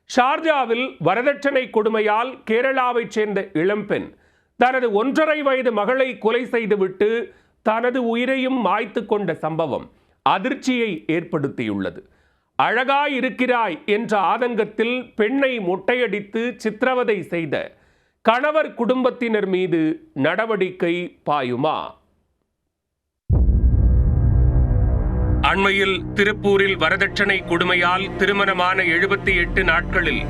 ஷார்ஜாவில் வரதட்சணை கொடுமையால் கேரளாவைச் சேர்ந்த இளம்பெண் தனது 1.5 வயது மகளை கொலை செய்துவிட்டு தனது உயிரையும் மாய்த்து கொண்ட சம்பவம் அதிர்ச்சியை ஏற்படுத்தியுள்ளது. அழகாயிருக்கிறாய் என்ற ஆதங்கத்தில் பெண்ணை மொட்டையடித்து சித்திரவதை செய்த கணவர் குடும்பத்தினர் மீது நடவடிக்கை பாயுமா? அண்மையில் திருப்பூரில் வரதட்சணை கொடுமையால் திருமணமான 78 நாட்களில்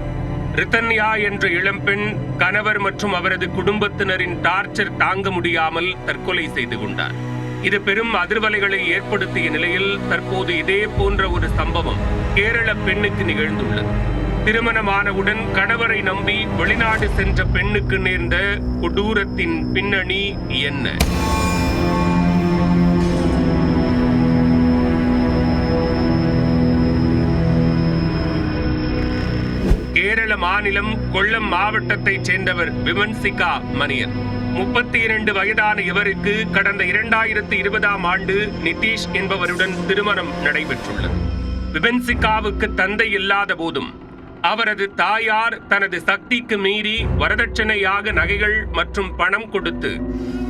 ரித்தன்யா என்ற இளம்பெண் கணவர் மற்றும் அவரது குடும்பத்தினரின் டார்ச்சர் தாங்க முடியாமல் தற்கொலை செய்து கொண்டார். இது பெரும் அதிர்வலைகளை ஏற்படுத்திய நிலையில் தற்போது இதே போன்ற ஒரு சம்பவம் கேரள பெண்ணுக்கு நிகழ்ந்துள்ளது. திருமணமானவுடன் கணவரை நம்பி வெளிநாடு சென்ற பெண்ணுக்கு நேர்ந்த கொடூரத்தின் பின்னணி என்ன? கேரள மாநிலம் கொல்லம் மாவட்டத்தைச் சேர்ந்தவர் விமன்சிகா மணியன். 32 வயதான இவருக்கு கடந்த 2020ஆம் ஆண்டு நிதிஷ் என்பவருடன் திருமணம் நடைபெற்றுள்ளது. விமன்சிகாவுக்கு தந்தை இல்லாத போதும் அவரது தாயார் தனது சக்திக்கு மீறி வரதட்சணையாக நகைகள் மற்றும் பணம் கொடுத்து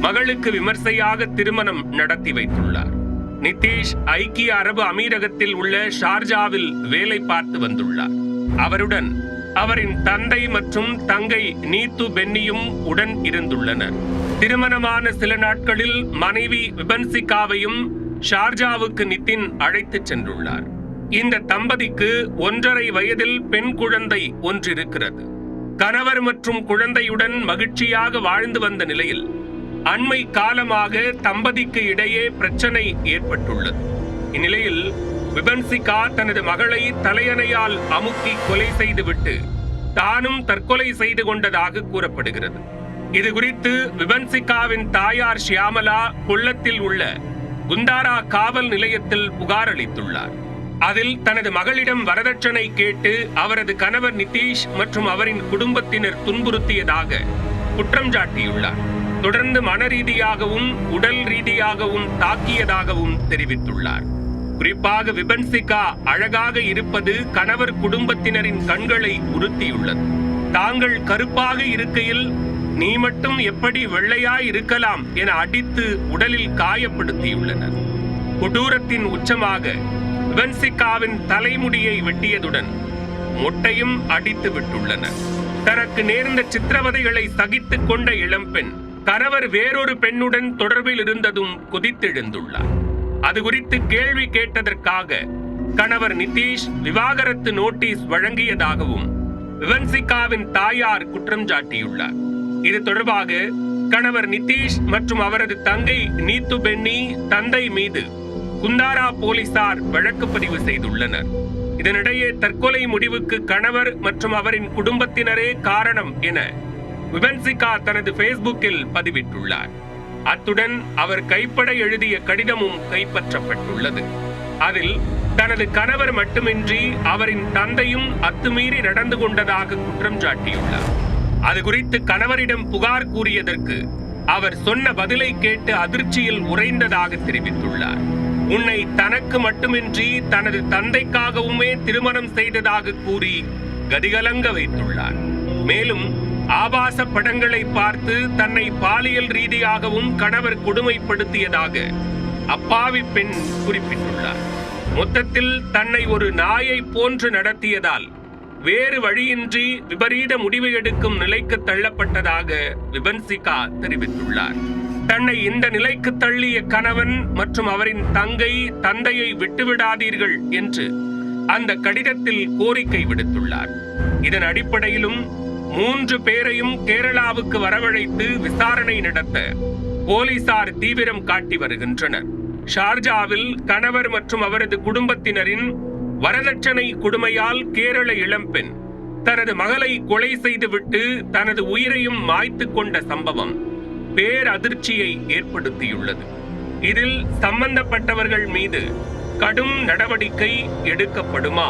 மகளுக்கு விமர்சையாக திருமணம் நடத்தி வைத்துள்ளார். நிதிஷ் ஐக்கிய அரபு அமீரகத்தில் உள்ள ஷார்ஜாவில் வேலை பார்த்து வந்துள்ளார். அவருடன் அவரின் தந்தை மற்றும் தங்கை நீத்து பென்னியும் உடன் இருந்துள்ளனர். திருமணமான சில நாட்களில் மனைவி விபன்சிகாவையும் ஷார்ஜாவுக்கு நிதின் அழைத்துச் சென்றுள்ளார். இந்த தம்பதிக்கு 1.5 வயதில் பெண் குழந்தை ஒன்று இருக்கிறது. கணவர் மற்றும் குழந்தையுடன் மகிழ்ச்சியாக வாழ்ந்து வந்த நிலையில் அண்மை காலமாக தம்பதிக்கு இடையே பிரச்சனை ஏற்பட்டுள்ளது. இந்நிலையில் விபன்சிகா தனது மகளை தலையணையால் அமுக்கி கொலை செய்துவிட்டு தானும் தற்கொலை செய்து கொண்டதாக கூறப்படுகிறது. இது குறித்து விபன்சிகாவின் தாயார் ஷியாமலா கொல்லத்தில் உள்ள குந்தாரா காவல் நிலையத்தில் புகார் அளித்துள்ளார். அதில் தனது மகளிடம் வரதட்சணை கேட்டு அவரது கணவர் நிதிஷ் மற்றும் அவரின் குடும்பத்தினர் துன்புறுத்தியதாக குற்றம் சாட்டியுள்ளார். தொடர்ந்து மன ரீதியாகவும் உடல் ரீதியாகவும் தாக்கியதாகவும் தெரிவித்துள்ளார். குறிப்பாக விபன்சிகா அழகாக இருப்பது கணவர் குடும்பத்தினரின் கண்களை உறுத்தியுள்ளது. தாங்கள் கருப்பாக இருக்கையில் நீ மட்டும் எப்படி வெள்ளையாய் இருக்கலாம் என அடித்து உடலில் காயப்படுத்தியுள்ளனர். கொடூரத்தின் உச்சமாக விபன்சிகாவின் தலைமுடியை வெட்டியதுடன் மொட்டையும் அடித்து விட்டுள்ளனர். தனக்கு நேர்ந்த சித்திரவதைகளை சகித்துக் கொண்ட இளம்பெண் கணவர் வேறொரு பெண்ணுடன் தொடர்பில் இருந்ததும் கொதித்தெழுந்துள்ளார். அது குறித்து கேள்வி கேட்டதற்காக கணவர் நிதிஷ் விவாகரத்து நோட்டீஸ் வழங்கியதாகவும் விபன்சிகாவின் தாயார் குற்றம் சாட்டியுள்ளார். இது தொடர்பாக கணவர் நிதிஷ் மற்றும் அவரது தங்கை நீத்து பென்னி தந்தை மீது குந்தாரா போலீசார் வழக்கு பதிவு செய்துள்ளனர். இதனிடையே தற்கொலை முடிவுக்கு கணவர் மற்றும் அவரின் குடும்பத்தினரே காரணம் என விபன்சிகா தனது ஃபேஸ்புக்கில் பதிவிட்டுள்ளார். அத்துடன் அவர் கைப்பட எழுதிய கடிதமும் கைப்பற்றப்பட்டுள்ளது. அதில் தனது கணவர் மட்டுமின்றி அவரின் தந்தையும் அத்துமீறி நடந்து கொண்டதாக குற்றம் சாட்டியுள்ளார். அது குறித்து கணவரிடம் புகார் கூறியதற்கு அவர் சொன்ன பதிலை கேட்டு அதிர்ச்சியில் உறைந்ததாக தெரிவித்துள்ளார். உன்னை தனக்கு மட்டுமின்றி தனது தந்தைக்காகவுமே திருமணம் செய்ததாக கூறி கதிகலங்க வைத்துள்ளார். மேலும் ஆபாச படங்களை பார்த்து தன்னை பாலியல் ரீதியாகவும் கணவர் கொடுமைப்படுத்தியதாக அப்பாவி பெண் குறிப்பிட்டுள்ளார். மொத்தத்தில் தன்னை ஒரு நாயை போன்று நடத்தியதால் வேறு வழியின்றி விபரீத முடிவு எடுக்கும் நிலைக்கு தள்ளப்பட்டதாக விபன்சிகா தெரிவித்துள்ளார். தன்னை இந்த நிலைக்கு தள்ளிய கணவன் மற்றும் அவரின் தந்தையை விட்டுவிடாதீர்கள் என்று அந்த கடிதத்தில் கோரிக்கை விடுத்துள்ளார். இதன் அடிப்படையிலும் 3 பேரையும் கேரளாவுக்கு வரவழைத்து விசாரணை நடத்த போலீசார் தீவிரம் காட்டி வருகின்றனர். ஷார்ஜாவில் கணவர் மற்றும் அவரது குடும்பத்தினரின் வரதட்சணை கொடுமையால் கேரள இளம்பெண் தனது மகளை கொலை செய்துவிட்டு தனது உயிரையும் மாய்த்து கொண்ட சம்பவம் பேரதிர்ச்சியை ஏற்படுத்தியுள்ளது. இதில் சம்பந்தப்பட்டவர்கள் மீது கடும் நடவடிக்கை எடுக்கப்படுமா?